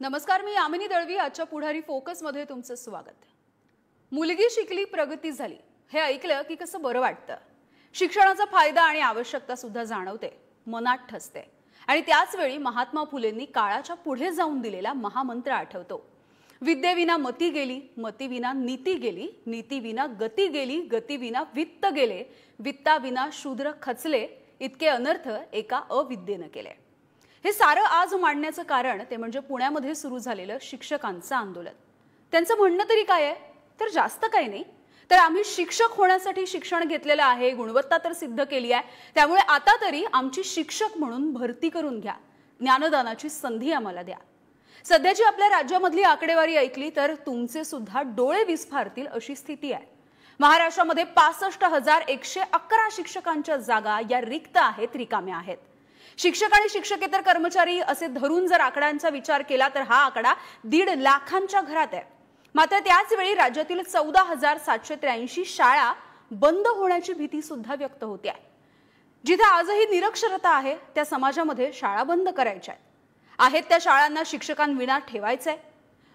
नमस्कार, मी यामिनी दळवी. आजच्या पुढारी फोकसमध्ये तुमचं स्वागत. मुलगी शिकली, प्रगती झाली हे ऐकलं की कसं बरं वाटतं. शिक्षणाचा फायदा आणि आवश्यकता सुद्धा जाणवते, मनात ठसते. आणि त्याच वेळी महात्मा फुलेंनी काळाच्या पुढे जाऊन दिलेला महामंत्र आठवतो. विद्येविना मती गेली, मतीविना नीती गेली, नीतीविना गती गेली, गतीविना वित्त गेले, वित्ताविना शूद्र खचले, इतके अनर्थ एका अविद्येने केले. हे सारं आज मांडण्याचं कारण ते म्हणजे पुण्यामध्ये सुरू झालेलं शिक्षकांचं आंदोलन. त्यांचं म्हणणं तरी काय आहे तर जास्त काही नाही, तर आम्ही शिक्षक होण्यासाठी शिक्षण घेतलेलं आहे, गुणवत्ता तर सिद्ध केली आहे, त्यामुळे आता तरी आमची शिक्षक म्हणून भरती करून घ्या, ज्ञानदानाची संधी आम्हाला द्या. सध्याची आपल्या राज्यामधली आकडेवारी ऐकली तर तुमचे सुद्धा डोळे विस्फारतील अशी स्थिती आहे. महाराष्ट्रामध्ये 65,111 शिक्षकांच्या जागा या रिक्त आहेत, रिकाम्या आहेत. शिक्षक आणि शिक्षकेतर कर्मचारी असे धरून जर आकड्यांचा विचार केला तर हा आकडा 1.5 लाखांच्या घरात आहे. मात्र त्याच वेळी राज्यातील 14,783 शाळा बंद होण्याची भीती सुद्धा व्यक्त होते आहे. जिथे आजही निरक्षरता आहे त्या समाजामध्ये शाळा बंद करायच्या आहेत, त्या शाळांना शिक्षकांविना ठेवायचंय.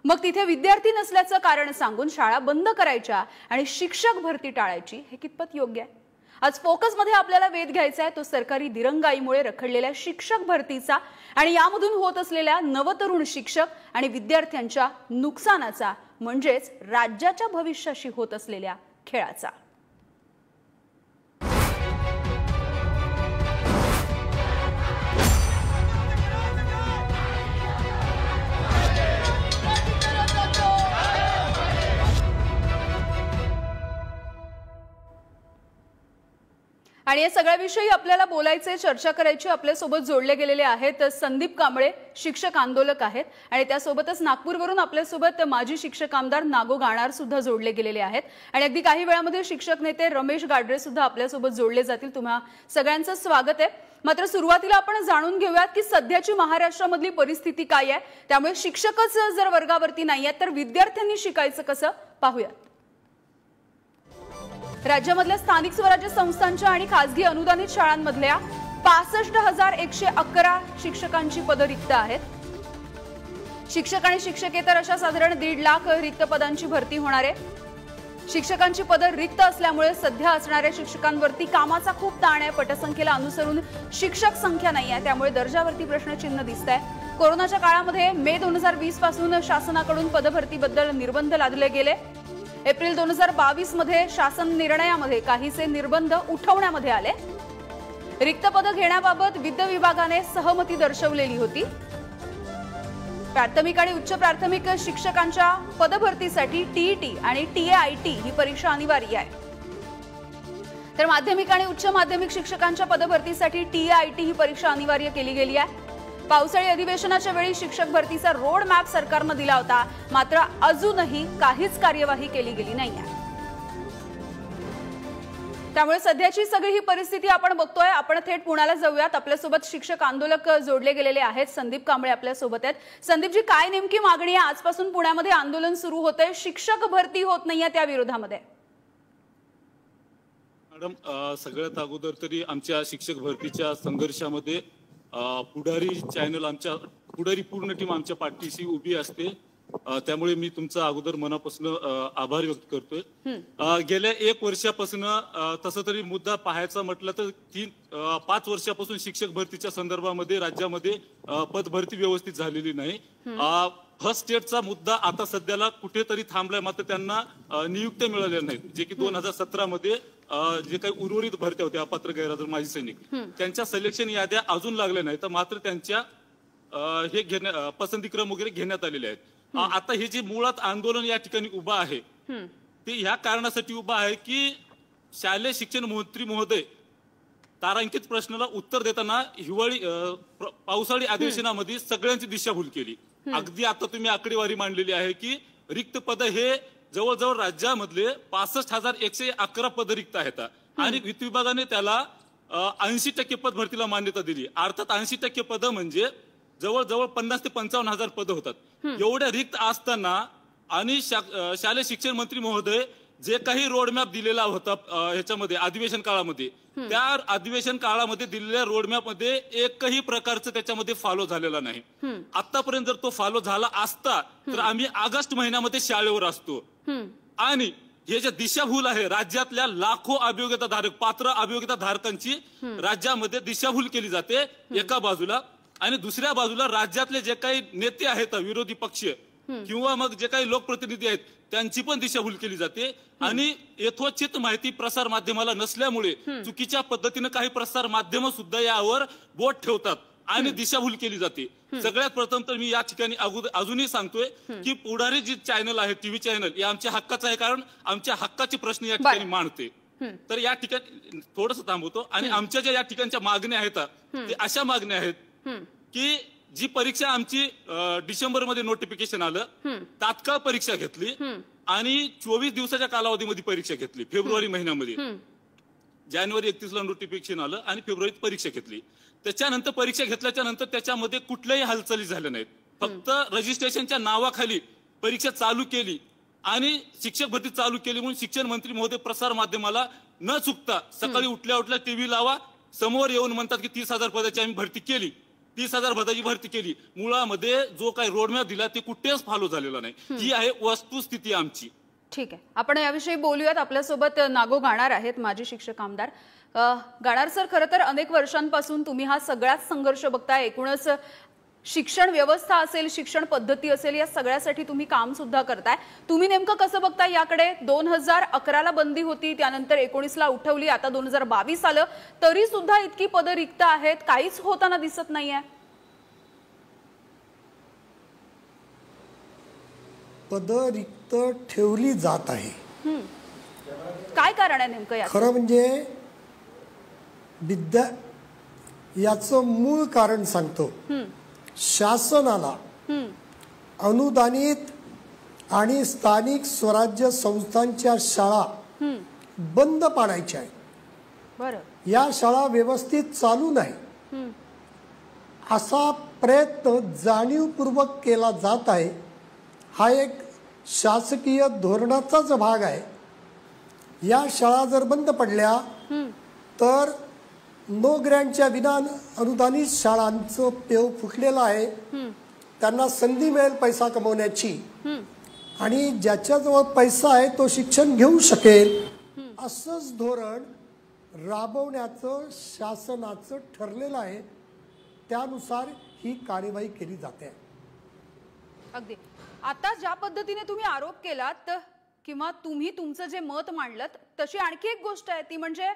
मग तिथे विद्यार्थी नसल्याचं कारण सांगून शाळा बंद करायच्या आणि शिक्षक भरती टाळायची, हे कितपत योग्य आहे? आज फोकस मध्ये आपल्याला वेध घ्यायचा आहे तो सरकारी दिरंगाईमुळे रखडलेल्या शिक्षक भरतीचा आणि यामधून होत असलेल्या नवतरुण शिक्षक आणि विद्यार्थ्यांच्या नुकसानाचा, म्हणजेच राज्याच्या भविष्याशी होत असलेल्या खेळाचा. आणि या सगळ्याविषयी आपल्याला बोलायचे, चर्चा करायची. आपल्यासोबत जोडले गेलेले आहेत संदीप कांबळे, शिक्षक आंदोलक आहेत, आणि त्यासोबतच नागपूरवरून आपल्यासोबत माजी शिक्षक आमदार नागो गाणार सुद्धा जोडले गेलेले आहेत. आणि अगदी काही वेळामध्ये शिक्षक नेते रमेश गाडरे सुद्धा आपल्यासोबत जोडले जातील. तुम्हा सगळ्यांचं स्वागत आहे. मात्र सुरुवातीला आपण जाणून घेऊयात की सध्याची महाराष्ट्रामधली परिस्थिती काय आहे. त्यामुळे शिक्षकच जर वर्गावरती नाही आहेत तर विद्यार्थ्यांनी शिकायचं कसं पाहूयात. राज्यामधल्या स्थानिक स्वराज्य संस्थांच्या आणि खासगी अनुदानित शाळांमधल्या 65,111 शिक्षकांची पदं रिक्त आहेत. शिक्षक आणि शिक्षकेतर अशा साधारण 1.5 लाख रिक्त पदांची भरती होणार आहे. शिक्षकांची पदं रिक्त असल्यामुळे सध्या असणाऱ्या शिक्षकांवरती कामाचा खूप ताण आहे. पटसंख्येला अनुसरून शिक्षक संख्या नाही आहे, त्यामुळे दर्जावरती प्रश्नचिन्ह दिसत आहे. कोरोनाच्या काळामध्ये मे 2020 पासून शासनाकडून पदभरतीबद्दल निर्बंध लादले गेले. एप्रिल 2022 मध्ये शासन निर्णयामध्ये काहीसे निर्बंध उठवण्यामध्ये आले. रिक्त पदं घेण्याबाबत वित्त विभागाने सहमती दर्शवलेली होती. प्राथमिक आणि उच्च प्राथमिक शिक्षकांच्या पदभरतीसाठी टीईटी आणि टीएआयटी ही परीक्षा अनिवार्य आहे. तर माध्यमिक आणि उच्च माध्यमिक शिक्षकांच्या पदभरतीसाठी टीएआयटी ही परीक्षा अनिवार्य केली गेली आहे. पावसाळी अधिवेशनाच्या वेळी शिक्षक भरतीचा रोड मॅप सरकारने दिला होता, मात्र अजूनही काहीच कार्यवाही केली गेली नाहीये. त्यामुळे सध्याची सगळी ही परिस्थिती आपण बघतोय. आपण थेट पुण्याला जाऊयात. आपल्यासोबत शिक्षक आंदोलक जोडले गेलेले आहेत. संदीप कांबळे आपल्यासोबत आहेत. संदीपजी, काय नेमकी मागणी आहे? आजपासून पुण्यामध्ये आंदोलन सुरू होतंय, शिक्षक भरती होत नाहीये त्या विरोधामध्ये. मॅडम, सगळ्यात अगोदर तरी आमच्या शिक्षक भरतीच्या संघर्षामध्ये पुढारी चॅनल, आमच्या पुढारी पूर्ण टीम आमच्या पाठीशी उभी असते. त्यामुळे मी तुमचा अगोदर मनापासून आभार व्यक्त करतोय. गेल्या 1 वर्षापासून तसं तरी मुद्दा पाहायचा म्हटलं तर 5 वर्षापासून शिक्षक भरतीच्या संदर्भामध्ये राज्यामध्ये पदभरती व्यवस्थित झालेली नाही. फर्स्ट स्टेटचा मुद्दा आता सध्याला कुठेतरी थांबलाय, मात्र त्यांना नियुक्त्या मिळाल्या नाहीत. जे की 2017 मध्ये जे काही उर्वरित भरत्या होत्या अपात्र गैरहजर माजी सैनिक, त्यांच्या सिलेक्शन याद्या अजून लागल्या नाहीत, मात्र त्यांच्या हे पसंतीक्रम वगैरे घेण्यात आलेले आहेत. आता हे जे मुळात आंदोलन या ठिकाणी उभा आहे ते ह्या कारणासाठी उभा आहे की शालेय शिक्षण मंत्री महोदय तारांकित प्रश्नाला उत्तर देताना पावसाळी अधिवेशनामध्ये सगळ्यांची दिशाभूल केली. अगदी आता तुम्ही आकडेवारी मांडलेली आहे की रिक्त पद हे जवळजवळ राज्यामधले 65,111 पद रिक्त आहेत आणि वित्त विभागाने त्याला 80% पद भरतीला मान्यता दिली. अर्थात 80% पद म्हणजे जवळजवळ 50,000 ते 55,000 पद होतात. एवढ्या रिक्त असताना आणि शालेय शिक्षण मंत्री महोदय जे काही रोडमॅप दिलेला होता ह्याच्यामध्ये अधिवेशन काळामध्ये, त्या अधिवेशन काळामध्ये दिलेल्या रोडमॅप मध्ये एकही प्रकारचं त्याच्यामध्ये फॉलो झालेला नाही. आतापर्यंत जर तो फॉलो झाला असता तर आम्ही ऑगस्ट महिन्यामध्ये शाळेवर असतो. आणि हे जे दिशाभूल आहे, राज्यातल्या लाखो अभियोग्यताधारक, पात्र अभियोग्यताधारकांची राज्यामध्ये दिशाभूल केली जाते एका बाजूला, आणि दुसऱ्या बाजूला राज्यातले जे काही नेते आहेत विरोधी पक्ष किंवा मग जे काही लोकप्रतिनिधी आहेत त्यांची पण दिशाभूल केली जाते. आणि यथोचित माहिती प्रसार माध्यमाला नसल्यामुळे चुकीच्या पद्धतीने काही प्रसार माध्यम सुद्धा यावर बोट ठेवतात आणि दिशाभूल केली जाते. सगळ्यात प्रथम तर मी या ठिकाणी अजूनही सांगतोय की पुढारी जी चॅनल आहे, टीव्ही चॅनल, हे आमच्या हक्काचं आहे, कारण आमच्या हक्काचे प्रश्न या ठिकाणी मांडते. तर या ठिकाणी थोडस थांबवतो. आणि आमच्या ज्या या ठिकाणच्या मागण्या आहेत ते अशा मागण्या आहेत की जी परीक्षा आमची डिसेंबर मध्ये नोटिफिकेशन आलं, तात्काळ परीक्षा घेतली आणि 24 दिवसाच्या कालावधीमध्ये परीक्षा घेतली. फेब्रुवारी महिन्यामध्ये, जानेवारी 31ला नोटिफिकेशन आलं आणि फेब्रुवारीत परीक्षा घेतली. त्याच्यानंतर परीक्षा घेतल्याच्या नंतर त्याच्यामध्ये कुठल्याही हालचाली झाल्या नाहीत. फक्त रजिस्ट्रेशनच्या नावाखाली परीक्षा चालू केली आणि शिक्षक भरती चालू केली म्हणून शिक्षण मंत्री महोदय प्रसार माध्यमाला न चुकता सकाळी उठल्या उठल्या टीव्ही लावा, समोर येऊन म्हणतात की 30,000 पदाची आम्ही भरती केली, 30,000 पदाची भरती केली. मुळामध्ये जो काही रोडमॅप दिला ते कुठेच फॉलो झालेला नाही. ही आहे वस्तुस्थिती आमची. ठीक आहे, आपण याविषयी बोलूयात. आपल्यासोबत नागो गाणार आहेत, माजी शिक्षक आमदार. गाणार सर, खरं तर अनेक वर्षांपासून तुम्ही हा सगळाच संघर्ष बघताय. एकूणच शिक्षण व्यवस्था असेल, शिक्षण पद्धती असेल, या सगळ्यासाठी तुम्ही काम सुद्धा करताय. तुम्ही नेमकं कसं बघताय याकडे? 2011ला बंदी होती, त्यानंतर 19ला उठवली, आता 2022 आलं, तरी सुद्धा इतकी पदं रिक्त आहेत, काहीच होताना दिसत नाहीये. पदं रिक्त ठेवली जात आहे. काय कारण आहे नेमकं याचं? खरं म्हणजे याचं मूळ कारण सांगतो. शासनाला अनुदानित आणि स्थानिक स्वराज्य संस्थांच्या शाळा बंद पाडायच्या आहेत. बरं. या शाळा व्यवस्थित चालू नाही असा प्रयत्न जाणीवपूर्वक केला जात आहे. हा एक शासकीय धोरणाचाच भाग आहे. या शाळा जर बंद पडल्या तर नो ग्रँटच्या विना अनुदानित शाळांचं पेव फुटलेलं आहे. त्यांना संधी मिळेल पैसा कमवण्याची, आणि ज्याच्याजवळ पैसा आहे तो शिक्षण घेऊ शकेल असंच धोरण राबवण्याचं शासनाचं ठरलेलं आहे. त्यानुसार ही कार्यवाही केली जाते. अगदी. आता ज्या पद्धतीने तुम्ही आरोप केलात किंवा तुम्ही तुमचं जे मत मांडलं, तशी आणखी एक गोष्ट आहे, ती म्हणजे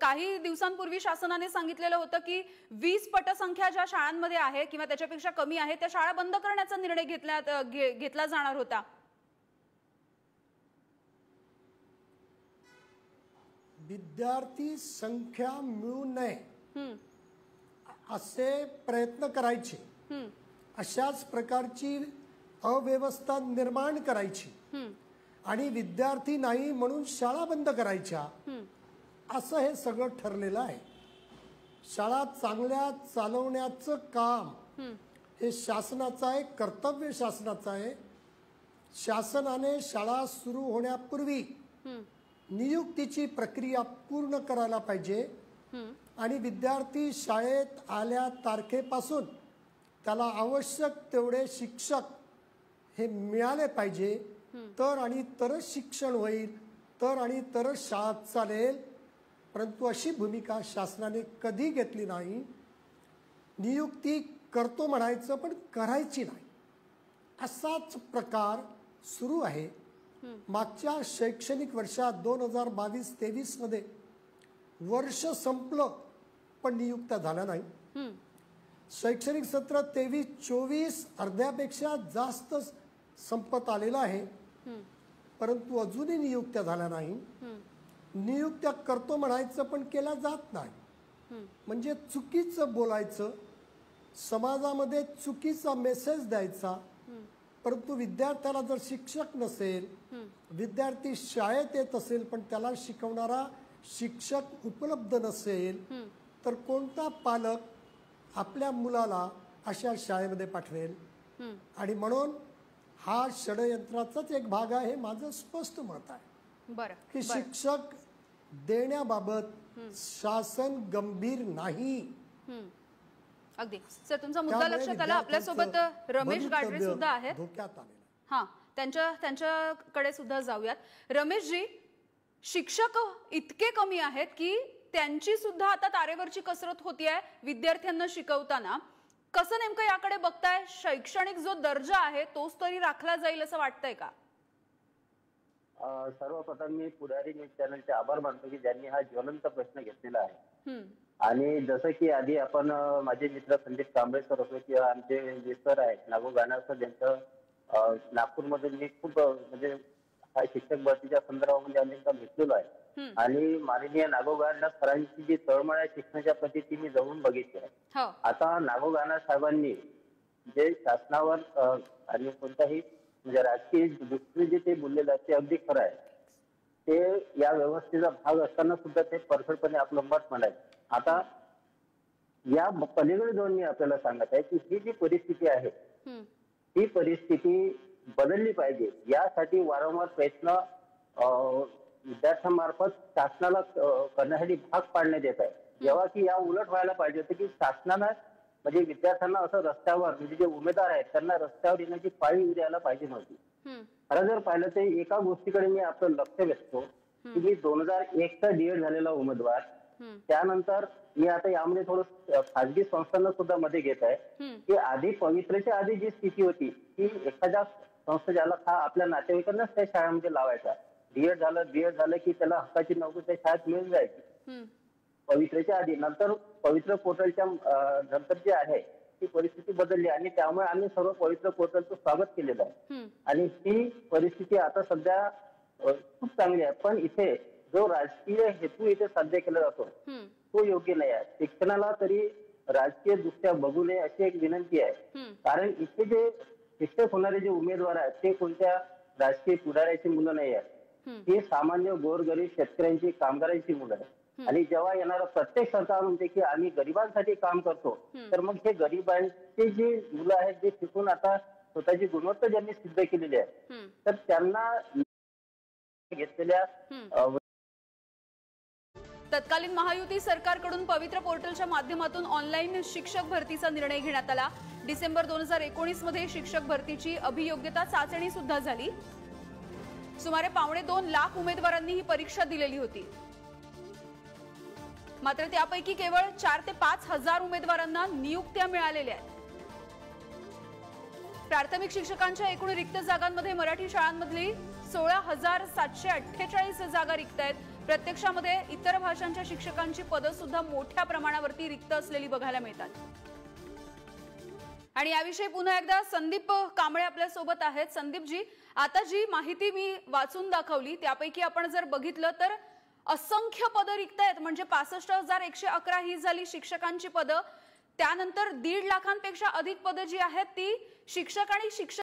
काही दिवसांपूर्वी शासनाने सांगितलेलं होतं की 20 पटसंख्या ज्या शाळांमध्ये आहे किंवा त्याच्यापेक्षा कमी आहे त्या शाळा बंद करण्याचा निर्णय घेतला जाणार होता. विद्यार्थी संख्या मिळू नये असे प्रयत्न करायचे, अशाच प्रकारची अव्यवस्था निर्माण करायची आणि विद्यार्थी नाही म्हणून शाळा बंद करायच्या, असं हे सगळं ठरलेलं आहे. शाळा चांगल्या चालवण्याचं काम हे शासनाचं आहे, कर्तव्य शासनाचं आहे. शासनाने शाळा सुरू होण्यापूर्वी नियुक्तीची प्रक्रिया पूर्ण करायला पाहिजे आणि विद्यार्थी शाळेत आल्या तारखेपासून त्याला आवश्यक तेवढे शिक्षक हे मिळाले पाहिजे. तर आणि तरच शिक्षण होईल, तर आणि तरच शाळा चालेल. परंतु अशी भूमिका शासनाने कधी घेतली नाही. नियुक्ती करतो म्हणायचं पण करायची नाही, असाच प्रकार सुरू आहे. मागच्या शैक्षणिक वर्षात 2022-23 मध्ये वर्ष संपलं पण नियुक्त्या झाल्या नाही. शैक्षणिक सत्र 23-24 अर्ध्यापेक्षा जास्त संपत आलेलं आहे, परंतु अजूनही नियुक्त्या झाल्या नाही. नियुक्त्या करतो म्हणायचं पण केल्या जात नाही. म्हणजे चुकीचं बोलायचं, समाजामध्ये चुकीचा मेसेज द्यायचा. परंतु विद्यार्थ्याला जर शिक्षक नसेल, विद्यार्थी शाळेत येत असेल पण त्याला शिकवणारा शिक्षक उपलब्ध नसेल, तर कोणता पालक आपल्या मुलाला अशा शाळेमध्ये पाठवेल? आणि म्हणून हा षडयंत्राचाच एक भाग आहे, माझं स्पष्ट मत आहे. बरं की शिक्षक देण्याबाबत शासन गंभीर नाही. अगदी सर, तुमचा मुद्दा त्यामुळे लक्षात आला. आपल्यासोबत विद्यार्थ्यांचं रमेश गाडरे भवितव्य सुद्धा आहेत. धोक्यात आलेलं. हा, त्यांच्याकडे सुद्धा जाऊयात. रमेशजी, शिक्षक इतके कमी आहेत की त्यांची सुद्धा आता तारेवरची कसरत होतीये विद्यार्थ्यांना शिकवताना. कसं नेमकं याकडे बघताय? शैक्षणिक जो दर्जा आहे तोच तरी राखला जाईल असं वाटतंय का? सर्वप्रथम मी पुढारी न्यूज चॅनलचे आभार मानतो की ज्यांनी हा ज्वलंत प्रश्न घेतलेला आहे. आणि जसं की आधी आपण माझे मित्र संदीप कांबळे सर होते किंवा आमचे जे सर आहेत नागो गाणार सर, ज्यांचं नागपूरमध्ये मी खूप म्हणजे हा शिक्षक भरतीच्या संदर्भामध्ये अनेकदा भेटलेलो आहे. आणि माननीय नागो गाणार सरांची जी तळमळ आहे शिक्षणाच्या प्रती ती मी जवळून बघितली आहे. आता नागो गाणार साहेबांनी जे शासनावर आणि कोणताही म्हणजे राजकीय दृष्टीने जे ते बोललेलं आहे ते अगदी खरं आहे. ते या व्यवस्थेचा भाग असताना सुद्धा ते परफेक्टपणे आपलं मत म्हणायचं. आता या पलीकडे जाऊन मी आपल्याला सांगत आहे की ही जी परिस्थिती आहे ही परिस्थिती बदलली पाहिजे. यासाठी वारंवार प्रयत्न विद्यार्थ्यांमार्फत शासनाला करण्यासाठी भाग पाडण्यात येत आहे. जेव्हा की या उलट व्हायला पाहिजे होतं की शासनानं म्हणजे विद्यार्थ्यांना असं रस्त्यावर म्हणजे जे उमेदवार आहेत त्यांना रस्त्यावर येण्याची पाळी द्यायला पाहिजे नव्हती. खरं जर पाहिलं तर एका गोष्टीकडे मी आपलं लक्ष वेधतो की मी 2001चा डीएड झालेला उमेदवार, त्यानंतर मी आता यामध्ये थोडं खाजगी संस्थांना सुद्धा मध्ये घेत आहे की आधी पवित्रच्या आधी जी स्थिती होती की एखाद्या संस्था ज्याला हा आपल्या नातेवाईकांनाच त्या शाळेमध्ये लावायचा. डीएड झालं की त्याला हक्काची नोकरी त्या शाळेत मिळून जायची पवित्रच्या आधी. नंतर पवित्र पोर्टलच्या नंतर जे आहे ती परिस्थिती बदलली आणि त्यामुळे आम्ही सर्व पवित्र पोर्टलचं स्वागत केलेलं आहे. आणि ही परिस्थिती आता सध्या खूप चांगली आहे. पण इथे जो राजकीय हेतू इथे साध्य केला जातो तो योग्य नाही आहे. शिक्षणाला तरी राजकीय दृष्ट्या बघू नये अशी एक विनंती आहे. कारण इथे जे शिक्षक होणारे जे उमेदवार आहेत ते कोणत्या राजकीय पुढाऱ्याची मुलं नाही आहेत. ही सामान्य गोरगरीब शेतकऱ्यांची, कामगारांची मुलं आहेत. आणि जेव्हा येणारं प्रत्येक सरकार म्हणते की आम्ही गरिबांसाठी काम करतो, तर मग हे गरिबांची जी मुलं आहेत जे शिकून आता स्वतःची गुणवत्ता ज्यांनी सिद्ध केलेली आहे तर त्यांना घेतलेल्या तत्कालीन महायुती सरकारकडून पवित्र पोर्टलच्या माध्यमातून ऑनलाईन शिक्षक भरतीचा निर्णय घेण्यात आला. डिसेंबर 2019 मध्ये शिक्षक भरतीची अभियोग्यता चाचणी सुद्धा झाली. सुमारे 2.25 लाख उमेदवारांनी ही परीक्षा दिलेली होती. मात्र त्यापैकी केवळ 4 ते 5 हजार उमेदवारांना नियुक्त्या मिळालेल्या आहेत. प्राथमिक शिक्षकांच्या एकूण रिक्त जागांमध्ये मराठी शाळांमधली 16,748 जागा रिक्त आहेत. प्रत्यक्षामध्ये इतर भाषांच्या शिक्षकांची पदं सुद्धा मोठ्या प्रमाणावरती रिक्त असलेली बघायला मिळतात. आणि याविषयी पुन्हा एकदा संदीप कांबळे आपल्या सोबत आहेत. संदीपजी, आता जी माहिती मी वाचून दाखवली त्यापैकी आपण जर बघितलं तर असंख्य पदं रिक्त आहेत. म्हणजे 65,111 ही झाली शिक्षकांची पदं. त्यानंतर 1.5 लाखांपेक्षा अधिक पदं जी आहेत ती शिक्षक आणि शिक्षक